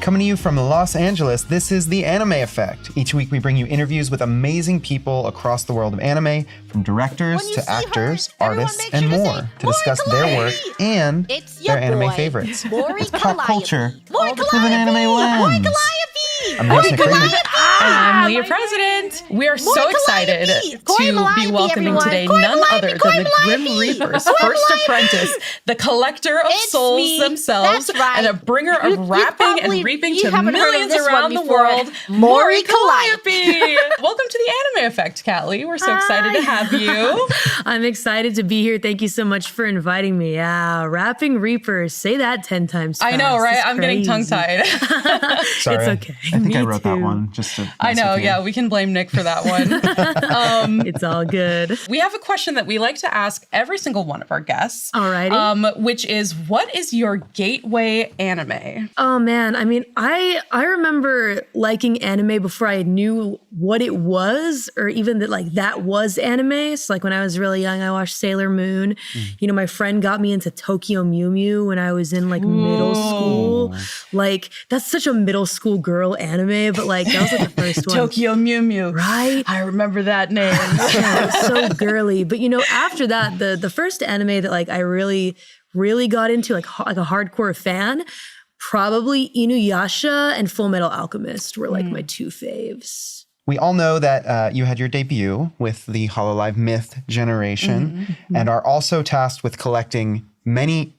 Coming to you from Los Angeles, this is The Anime Effect. Each week we bring you interviews with amazing people across the world of anime, from directors to actors, artists, and more, to discuss their work and their anime favorites. It's pop culture with an anime lens. I'm Mori Calliope. I'm Leah President. We are so excited to be welcoming today none other than the Grim Reaper's first apprentice, the collector of souls themselves, and a bringer of rapping and reaping to millions around the world, Mori Calliope. Welcome to the Anime Effect, Callie. We're so excited to have you. I'm excited to be here. Thank you so much for inviting me. Yeah, rapping Reapers. Say that 10 times fast. I know, right? I'm getting tongue-tied. Sorry. It's okay. I think Me I wrote too. that one just to I know, yeah, we can blame Nick for that one. It's all good. We have a question that we like to ask every single one of our guests. Alrighty. Which is, what is your gateway anime? Oh man, I mean, I remember liking anime before I knew what it was, or even that was anime. So like when I was really young, I watched Sailor Moon. You know, my friend got me into Tokyo Mew Mew when I was in middle school. Like that's such a middle school girl anime, but that was the first one. Tokyo Mew Mew. Right? I remember that name. Yeah, it was so girly. But after that, the first anime that I really got into, like a hardcore fan, probably Inuyasha and Full Metal Alchemist were my two faves. We all know that you had your debut with the Hololive Myth generation and are also tasked with collecting many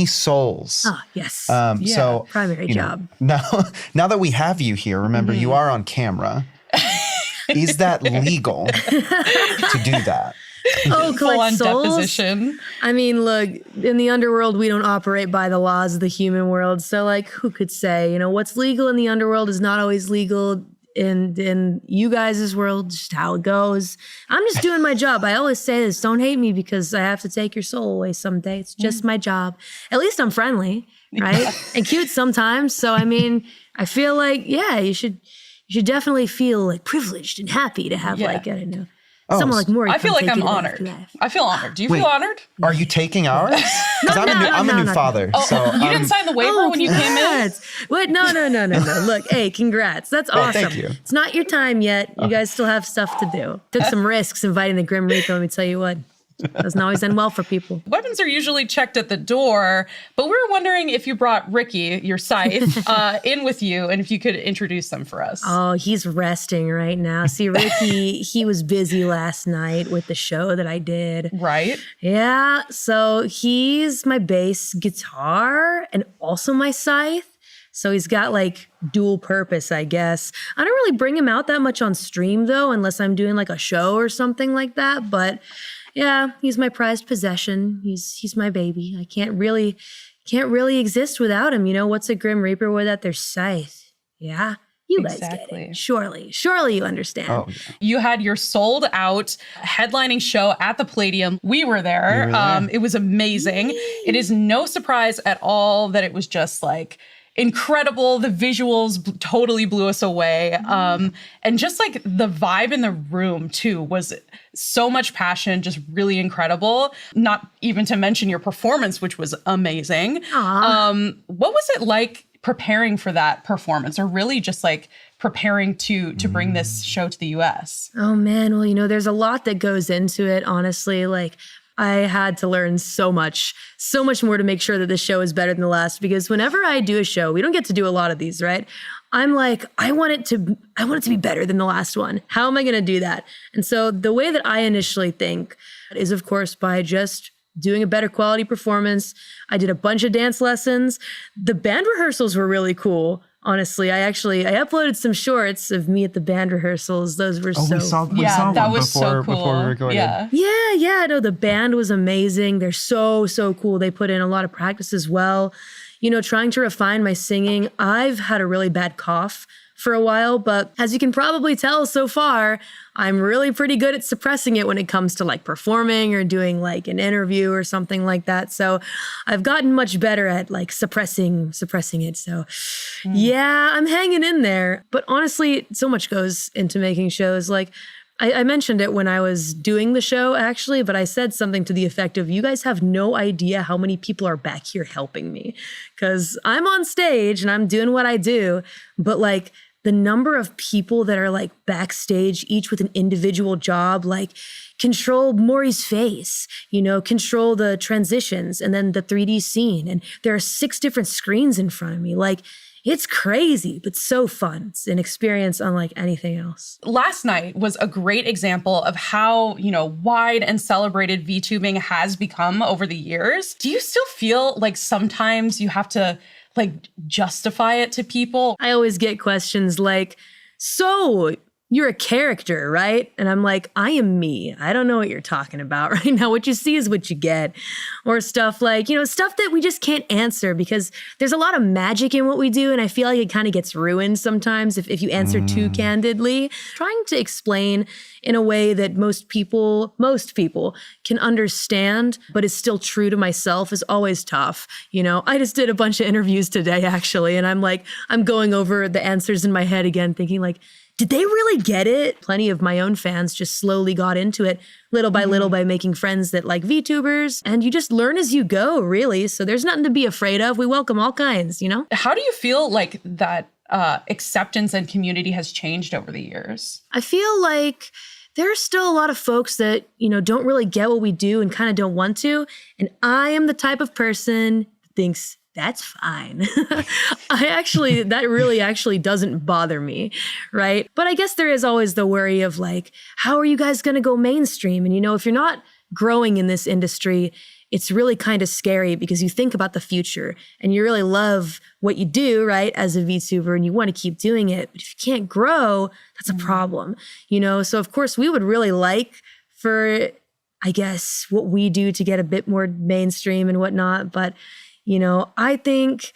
souls. Ah, yes. So primary job. Now that we have you here, remember you are on camera. Is that legal to do that? Oh, collect souls? Deposition. I mean, look, in the underworld, we don't operate by the laws of the human world. So who could say, what's legal in the underworld is not always legal in you guys' world, just how it goes. I'm just doing my job. I always say this, don't hate me because I have to take your soul away someday. It's just my job. At least I'm friendly, right? And cute sometimes. So, I mean, I feel you should definitely feel privileged and happy to have I don't know. Someone like Mori. I feel like I'm honored. I feel honored. Do you feel honored? Are you taking ours? Because I'm a new father. So you didn't sign the waiver when you came in? What? No. Look, hey, congrats. That's awesome. Thank you. It's not your time yet. You guys still have stuff to do. Took some risks inviting the Grim Reaper, let me tell you what. Doesn't always end well for people. Weapons are usually checked at the door, but we were wondering if you brought Ricky, your scythe, in with you, and if you could introduce them for us. Oh, he's resting right now. See, Ricky, he was busy last night with the show that I did. Right. Yeah, so he's my bass guitar and also my scythe. So he's got dual purpose, I guess. I don't really bring him out that much on stream though, unless I'm doing a show or something like that, but yeah, he's my prized possession. He's my baby. I can't really exist without him. What's a Grim Reaper without their scythe? Yeah, you guys get it. Surely you understand. Oh, yeah. You had your sold out headlining show at the Palladium. We were there. It was amazing. It is no surprise at all that it was just incredible. The visuals totally blew us away. And just the vibe in the room too was so much passion, just really incredible. Not even to mention your performance, which was amazing. What was it like preparing for that performance, or really just preparing to bring this show to the US? Oh man, well, there's a lot that goes into it, honestly. I had to learn so much more to make sure that this show is better than the last, because whenever I do a show, we don't get to do a lot of these, right? I'm I want it to be better than the last one. How am I going to do that? And so the way that I initially think is, of course, by just doing a better quality performance. I did a bunch of dance lessons. The band rehearsals were really cool. Honestly, I uploaded some shorts of me at the band rehearsals. Those were we saw that one was so cool. before we recorded. Yeah. No, the band was amazing. They're so cool. They put in a lot of practice as well. Trying to refine my singing. I've had a really bad cough for a while, but as you can probably tell so far, I'm really pretty good at suppressing it when it comes to performing or doing an interview or something like that. So I've gotten much better at suppressing it. So yeah, I'm hanging in there. But honestly, so much goes into making shows. I mentioned it when I was doing the show, actually, but I said something to the effect of, you guys have no idea how many people are back here helping me. Because I'm on stage and I'm doing what I do, but like the number of people that are like backstage, each with an individual job, like control Mori's face, control the transitions and then the 3D scene. And there are 6 different screens in front of me. Like, it's crazy, but so fun. It's an experience unlike anything else. Last night was a great example of how, wide and celebrated VTubing has become over the years. Do you still feel like sometimes you have to justify it to people? I always get questions like, so you're a character, right? And I'm like, I am me. I don't know what you're talking about right now. What you see is what you get. Or stuff like, stuff that we just can't answer because there's a lot of magic in what we do. And I feel like it kind of gets ruined sometimes if you answer too candidly. Trying to explain in a way that most people can understand, but is still true to myself is always tough. I just did a bunch of interviews today, actually. And I'm going over the answers in my head again, thinking like, did they really get it? Plenty of my own fans just slowly got into it little by little by making friends that like VTubers. And you just learn as you go, really. So there's nothing to be afraid of. We welcome all kinds, How do you feel like that acceptance and community has changed over the years? I feel like there's still a lot of folks that, don't really get what we do and kind of don't want to. And I am the type of person that thinks, that's fine. That really actually doesn't bother me, right? But I guess there is always the worry of like, how are you guys going to go mainstream? And if you're not growing in this industry, it's really kind of scary because you think about the future and you really love what you do, right, as a VTuber, and you want to keep doing it. But if you can't grow, that's a problem, So of course we would really like for, I guess, what we do to get a bit more mainstream and whatnot, but I think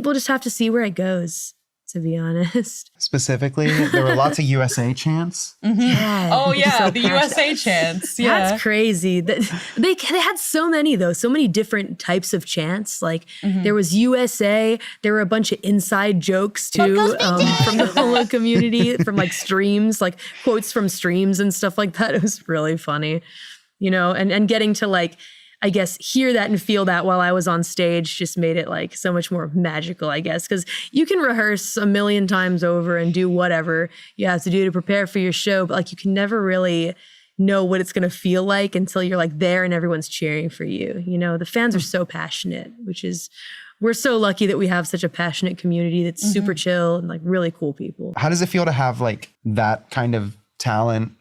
we'll just have to see where it goes, to be honest. Specifically, there were lots of USA chants. Mm-hmm. Yeah. Oh, yeah, the USA chants. Yeah. That's crazy. They had so many, though, so many different types of chants. Like, there was USA. There were a bunch of inside jokes, too, from the holo community, from, like, streams, like, quotes from streams and stuff like that. It was really funny, and getting to, like, I guess, hear that and feel that while I was on stage just made it like so much more magical, I guess, because you can rehearse a million times over and do whatever you have to do to prepare for your show, but like you can never really know what it's going to feel like until you're like there and everyone's cheering for you. The fans are so passionate, we're so lucky that we have such a passionate community that's super chill and like really cool people. How does it feel to have like that kind of talent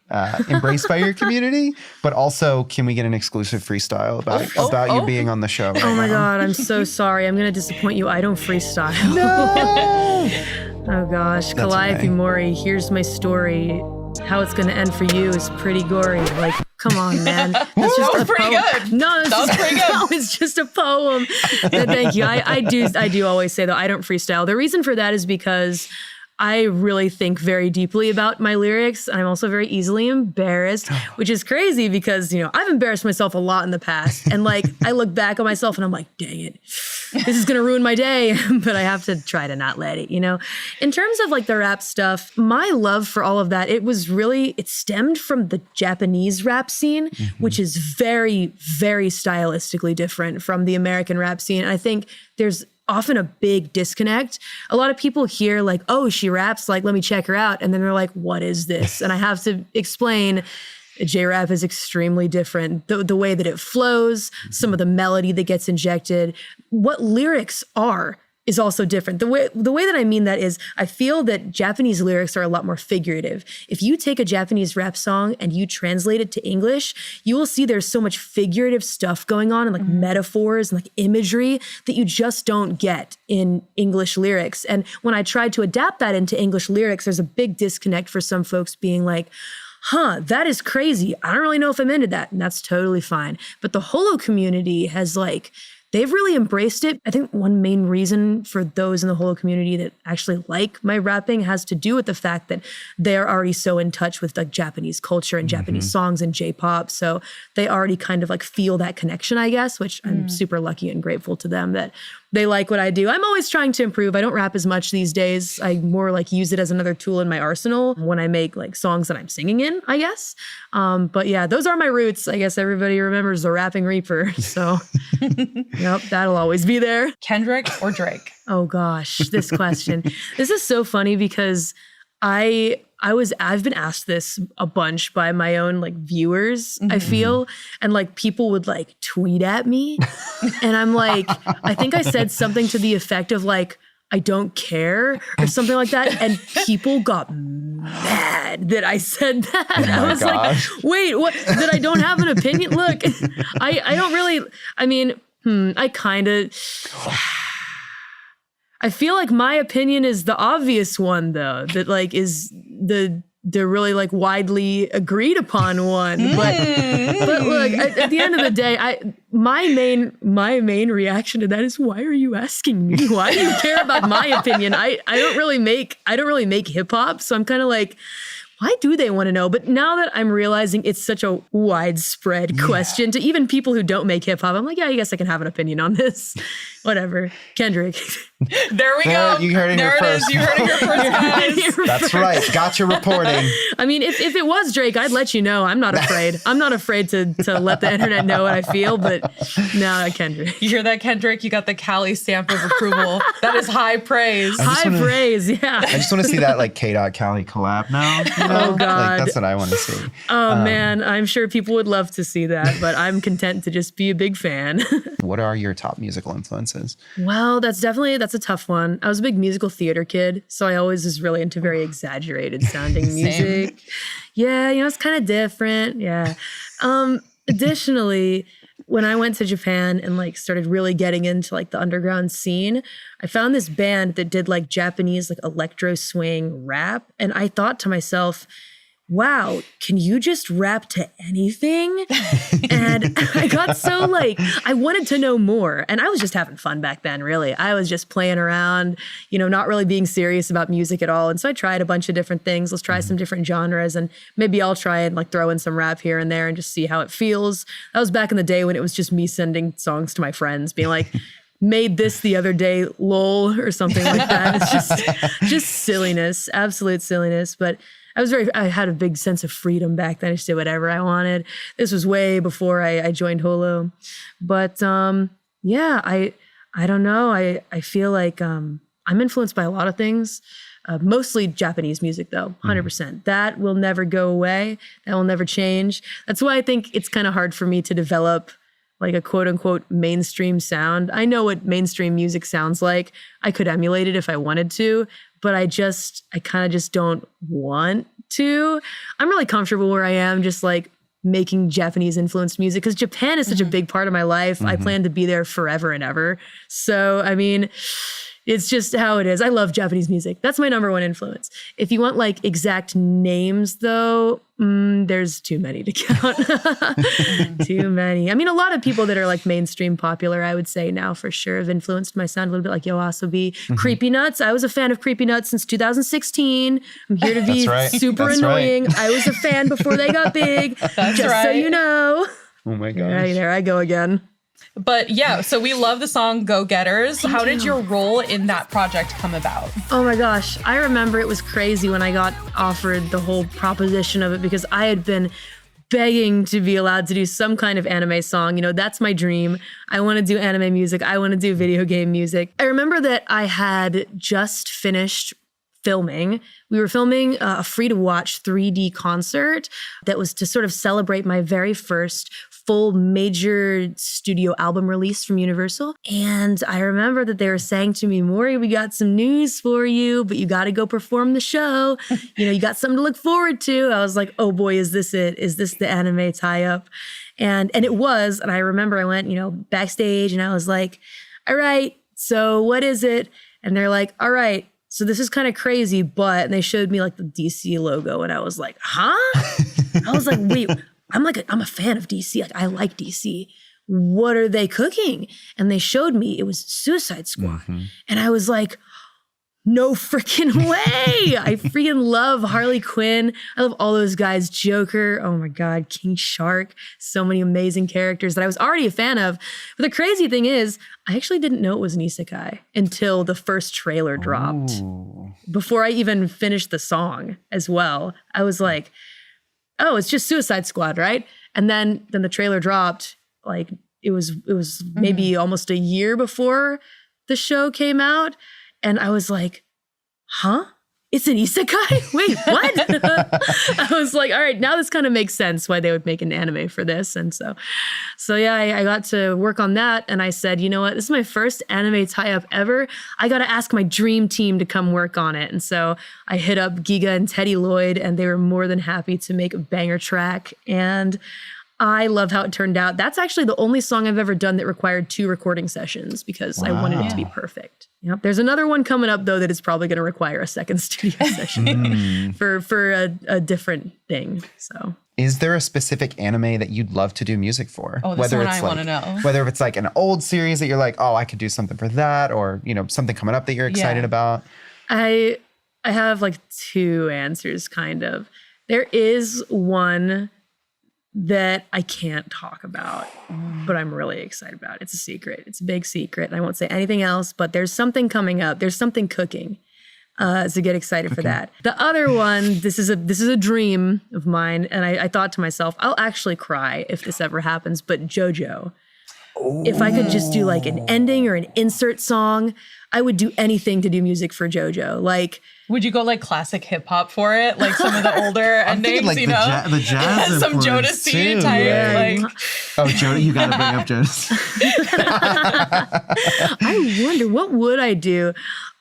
embraced by your community, but also can we get an exclusive freestyle about you being on the show right Oh my now? God, I'm so sorry. I'm going to disappoint you. I don't freestyle. No! Oh gosh, Calliope okay. Mori, here's my story. How it's going to end for you is pretty gory. Like, come on, man. That's just that was pretty good. No, Pretty good. No, it's just a poem. No, thank you. I do always say, though, I don't freestyle. The reason for that is because I really think very deeply about my lyrics. I'm also very easily embarrassed, which is crazy because, I've embarrassed myself a lot in the past. And like, I look back on myself and I'm like, dang it, this is going to ruin my day. But I have to try to not let it, In terms of like the rap stuff, my love for all of that, it stemmed from the Japanese rap scene, which is very, very stylistically different from the American rap scene. And I think there's often a big disconnect. A lot of people hear like, oh, she raps, like, let me check her out. And then they're like, what is this? And I have to explain J-rap is extremely different. The way that it flows, some of the melody that gets injected, what lyrics are is also different. The way that I mean that is I feel that Japanese lyrics are a lot more figurative. If you take a Japanese rap song and you translate it to English, you will see there's so much figurative stuff going on and like metaphors and like imagery that you just don't get in English lyrics. And when I tried to adapt that into English lyrics, there's a big disconnect for some folks being like, that is crazy. I don't really know if I'm into that. And that's totally fine. But the holo community has they've really embraced it. I think one main reason for those in the holo community that actually like my rapping has to do with the fact that they're already so in touch with like Japanese culture and Japanese songs and J-pop. So they already kind of like feel that connection, I guess, which I'm super lucky and grateful to them that they like what I do. I'm always trying to improve. I don't rap as much these days. I more like use it as another tool in my arsenal when I make like songs that I'm singing in, I guess. But yeah, those are my roots. I guess everybody remembers the Rapping Reaper. So yep, that'll always be there. Kendrick or Drake? Oh gosh, this question. This is so funny because I've been asked this a bunch by my own like viewers, I feel, and like people would like tweet at me and I'm like, I think I said something to the effect of like, I don't care or something like that. And people got mad that I said that. I was like, wait, what? That I don't have an opinion? Look, I don't really, I mean, I kind of... I feel like my opinion is the obvious one, though, that like is the really like widely agreed upon one. But look, at the end of the day, my main reaction to that is, why are you asking me? Why do you care about my opinion? I don't really make hip hop, so I'm kind of like, why do they want to know? But now that I'm realizing it's such a widespread question to even people who don't make hip hop, I'm like, yeah, I guess I can have an opinion on this. Whatever. Kendrick. There we go. You heard it here first. You heard it here first, guys. That's right. Got your reporting. I mean, if it was Drake, I'd let you know. I'm not afraid. I'm not afraid to let the internet know what I feel, but no, Kendrick. You hear that, Kendrick? You got the Cali stamp of approval. That is high praise. Praise, yeah. I just want to see that like K.Cali collab now. You know? Oh, God. Like, that's what I want to see. Oh, man. I'm sure people would love to see that, but I'm content to just be a big fan. What are your top musical influences? Well, that's a tough one. I was a big musical theater kid, so I always was really into very exaggerated sounding music. Yeah, it's kind of different. Yeah. Additionally, when I went to Japan and like started really getting into like the underground scene, I found this band that did like Japanese like electro swing rap, and I thought to myself, wow, can you just rap to anything? And I got so like, I wanted to know more. And I was just having fun back then, really. I was just playing around, not really being serious about music at all. And so I tried a bunch of different things. Let's try some different genres, and maybe I'll try and like throw in some rap here and there and just see how it feels. That was back in the day when it was just me sending songs to my friends, being like, made this the other day, lol, or something like that. It's just silliness, absolute silliness. But I had a big sense of freedom back then. I just did whatever I wanted. This was way before I joined Holo. But yeah, I don't know. I feel like I'm influenced by a lot of things. Mostly Japanese music, though, 100%. That will never go away. That will never change. That's why I think it's kind of hard for me to develop like a quote unquote mainstream sound. I know what mainstream music sounds like. I could emulate it if I wanted to, but I kind of just don't want to. I'm really comfortable where I am, just like making Japanese influenced music, because Japan is such a big part of my life. I plan to be there forever and ever. So, I mean, it's just how it is. I love Japanese music. That's my number one influence. If you want like exact names though, there's too many to count. Too many. I mean, a lot of people that are like mainstream popular, I would say now for sure, have influenced my sound a little bit, like YOASOBI. Creepy Nuts. I was a fan of Creepy Nuts since 2016. I'm here to be super annoying. Right. I was a fan before they got big. Just so you know. Oh my gosh. Right, there I go again. But yeah, so we love the song Go Getters. How did your role in that project come about? Oh my gosh. I remember it was crazy when I got offered the whole proposition of it, because I had been begging to be allowed to do some kind of anime song. That's my dream. I want to do anime music. I want to do video game music. I remember that I had just finished filming. We were filming a free-to-watch 3D concert that was to sort of celebrate my very first full major studio album release from Universal. And I remember that they were saying to me, Mori, we got some news for you, but you got to go perform the show. You got something to look forward to. I was like, oh boy, is this it? Is this the anime tie-up? And it was. And I remember I went, backstage, and I was like, all right, so what is it? And they're like, all right, so this is kind of crazy, but, and they showed me like the DC logo, and I was like, huh? I was like, wait, I'm a fan of DC. Like, I like DC. What are they cooking? And they showed me it was Suicide Squad. And I was like, No freaking way. I freaking love Harley Quinn. I love all those guys. Joker. Oh my God. King Shark. So many amazing characters that I was already a fan of. But the crazy thing is, I actually didn't know it was an isekai until the first trailer dropped. Ooh. Before I even finished the song as well. I was like, oh, it's just Suicide Squad, right? And then the trailer dropped. Like it was maybe almost a year before the show came out. And I was like, huh? It's an isekai? Wait, what? I was like, all right, now this kind of makes sense why they would make an anime for this. And so yeah, I got to work on that. And I said, you know what? This is my first anime tie-up ever. I got to ask my dream team to come work on it. And so I hit up Giga and Teddy Lloyd, and they were more than happy to make a banger track. And I love how it turned out. That's actually the only song I've ever done that required 2 recording sessions because I wanted it to be perfect. Yep. There's another one coming up, though, that is probably going to require a second studio session for a different thing. So, is there a specific anime that you'd love to do music for? Oh, this one I want to know. Whether it's like an old series that you're like, oh, I could do something for that, or something coming up that you're excited about. I have like 2 answers, kind of. There is one that I can't talk about, but I'm really excited about. It's a secret. It's a big secret. And I won't say anything else, but there's something coming up. There's something cooking. So get excited for that. The other one, this is a dream of mine. And I thought to myself, I'll actually cry if this ever happens, but JoJo. If I could just do like an ending or an insert song, I would do anything to do music for JoJo. Like, would you go like classic hip hop for it? Like some of the older endings, like the jazz some Jodeci type. Yeah. Like, Jodeci, you got to bring up Jodeci. I wonder, what would I do?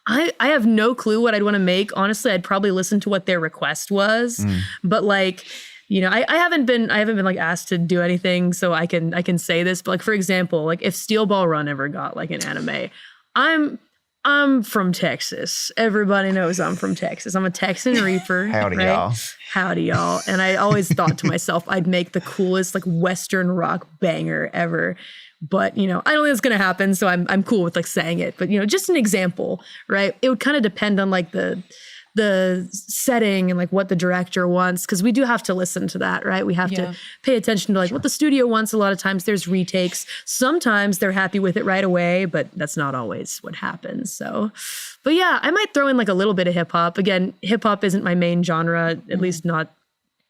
I have no clue what I'd want to make. Honestly, I'd probably listen to what their request was. But like, I haven't been like asked to do anything, so I can say this. But like, for example, like if Steel Ball Run ever got like an anime, I'm from Texas. Everybody knows I'm from Texas. I'm a Texan Reaper. Howdy, right? y'all. Howdy, y'all. And I always thought to myself, I'd make the coolest like Western rock banger ever. But, I don't think it's going to happen. So I'm cool with like saying it. But, just an example, right? It would kind of depend on like the setting and like what the director wants, because we do have to listen to that, right? We have to pay attention to like what the studio wants. A lot of times there's retakes. Sometimes they're happy with it right away, but that's not always what happens. So, but yeah, I might throw in like a little bit of hip hop. Again, hip hop isn't my main genre, at least not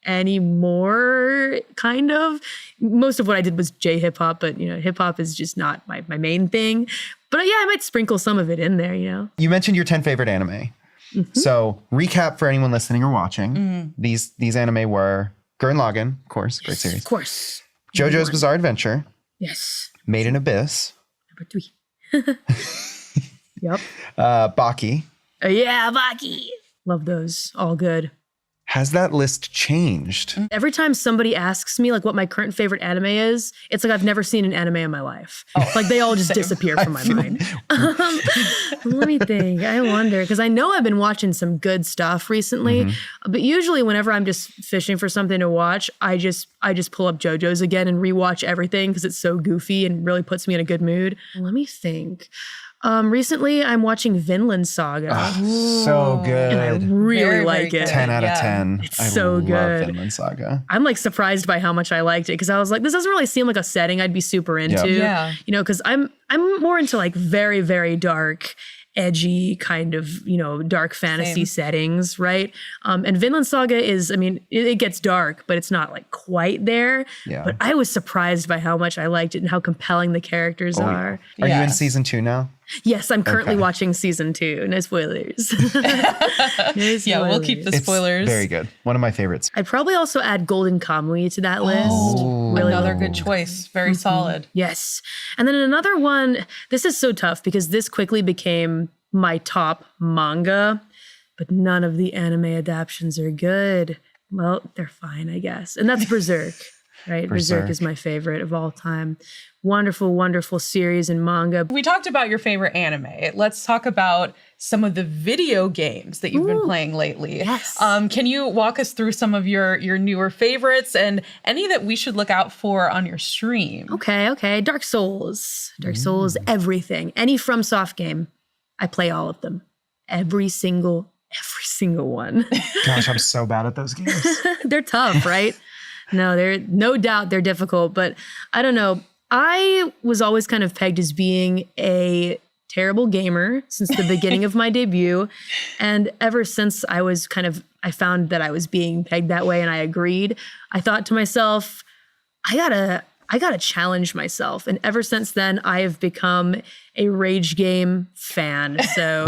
anymore, kind of. Most of what I did was J-hip hop, but hip hop is just not my main thing. But yeah, I might sprinkle some of it in there, You mentioned your 10 favorite anime. So recap for anyone listening or watching. These anime were Gurren Lagann, of course, great series. Of course. JoJo's Bizarre Adventure. Yes. Made in Abyss. Number 3. Yep. Baki. Yeah, Baki. Love those. All good. Has that list changed? Every time somebody asks me like what my current favorite anime is, it's like I've never seen an anime in my life. Like they all just disappear from my mind. Let me think. I wonder, because I know I've been watching some good stuff recently, but usually whenever I'm just fishing for something to watch, I just pull up JoJo's again and rewatch everything because it's so goofy and really puts me in a good mood. Let me think. Recently, I'm watching Vinland Saga. So good. And I really like it. 10 out of 10. It's so good. I love Vinland Saga. I'm like surprised by how much I liked it because I was like, this doesn't really seem like a setting I'd be super into. Yeah. Because I'm more into like very, very dark, edgy kind of, dark fantasy settings, right? And Vinland Saga is, it gets dark, but it's not like quite there. Yeah. But I was surprised by how much I liked it and how compelling the characters are. Are you in season 2 now? Yes, I'm currently watching season 2. No spoilers. Yeah, we'll keep the spoilers. It's very good. One of my favorites. I'd probably also add Golden Kamuy to that list. Really another good choice. Very solid. Yes. And then another one, this is so tough because this quickly became my top manga, but none of the anime adaptions are good. Well, they're fine, I guess. And that's Berserk. Right? Berserk is my favorite of all time. Wonderful, wonderful series and manga. We talked about your favorite anime. Let's talk about some of the video games that you've been playing lately. Yes. Can you walk us through some of your newer favorites and any that we should look out for on your stream? Okay. Dark Souls. Dark Souls, everything. Any FromSoft game, I play all of them. every single one. Gosh, I'm so bad at those games. They're tough, right? No doubt they're difficult, but I don't know. I was always kind of pegged as being a terrible gamer since the beginning of my debut. And ever since I found that I was being pegged that way and I agreed, I thought to myself, I gotta challenge myself. And ever since then, I have become a rage game fan. So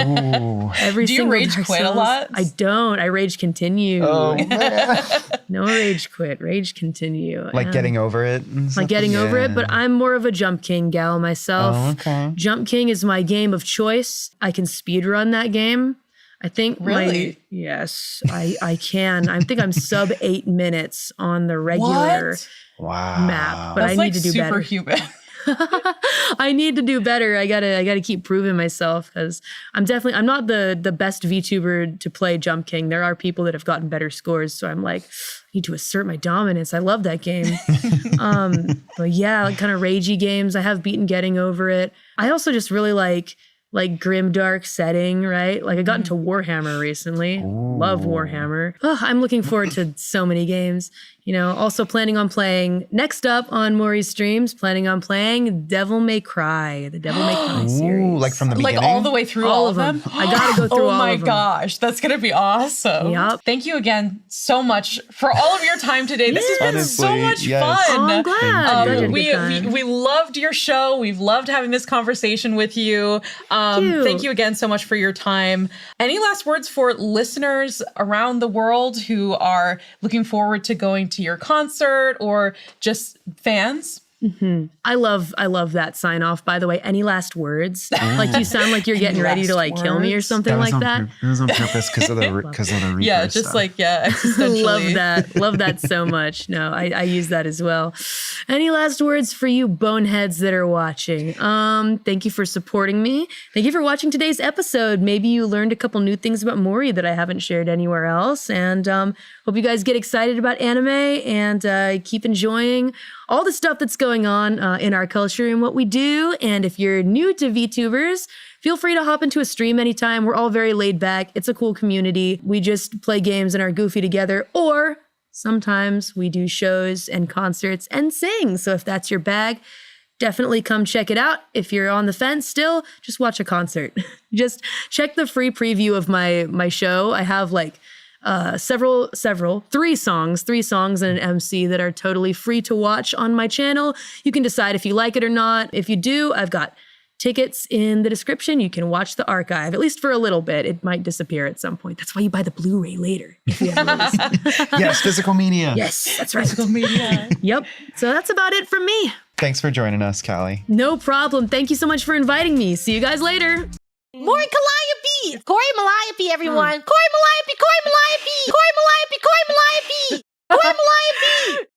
Do you rage quit a lot? I don't. I rage continue. Oh, man. No rage quit. Rage continue. Like getting over it? Like getting over it, but I'm more of a Jump King gal myself. Oh, okay. Jump King is my game of choice. I can speedrun that game. I think Really? Yes, I can. I think I'm sub 8 minutes on the regular Wow. map, but That's I like need to do better. superhuman. I need to do better. I gotta keep proving myself because I'm not the best VTuber to play Jump King. There are people that have gotten better scores, so I'm like, I need to assert my dominance. I love that game. But yeah, like kind of ragey games. I have beaten getting over it. I also just really like grim dark setting, right? Like I got into Warhammer recently. Love Warhammer. Oh, I'm looking forward to so many games. Also planning on playing next up on Mori's streams, planning on playing Devil May Cry, the Devil May Cry series. Ooh, like from the beginning? Like all the way through all of them? I gotta go through all of them. Oh my gosh, that's gonna be awesome. Yep. Thank you again so much for all of your time today. This has been so Honestly, much yes. fun. Oh, I'm glad. Glad you had a good time. We loved your show. We've loved having this conversation with you. Thank you again so much for your time. Any last words for listeners around the world who are looking forward to going to your concert or just fans? Mm-hmm. I love that sign off, by the way. Any last words? Like you sound like you're getting ready to like kill me or something like that. It was on purpose because of the Reaper Yeah, just stuff. existentially. Love that so much. No, I use that as well. Any last words for you boneheads that are watching? Thank you for supporting me. Thank you for watching today's episode. Maybe you learned a couple new things about Mori that I haven't shared anywhere else. And hope you guys get excited about anime and keep enjoying all the stuff that's going on in our culture and what we do. And if you're new to VTubers, feel free to hop into a stream anytime. We're all very laid back. It's a cool community. We just play games and are goofy together, or sometimes we do shows and concerts and sing. So if that's your bag, definitely come check it out. If you're on the fence still, just watch a concert. Just check the free preview of my show. I have like three songs and an MC that are totally free to watch on my channel. You can decide if you like it or not. If you do, I've got tickets in the description. You can watch the archive, at least for a little bit. It might disappear at some point. That's why you buy the Blu-ray later. If you have Yes, physical media. Yes, that's right. Physical media. Yep. So that's about it from me. Thanks for joining us, Callie. No problem. Thank you so much for inviting me. See you guys later. Mori Calliope! Cori Malliope, everyone! Cori Malliope! Cori Malliope! Cori Malliope! Cori Malliope! Cori Malliope!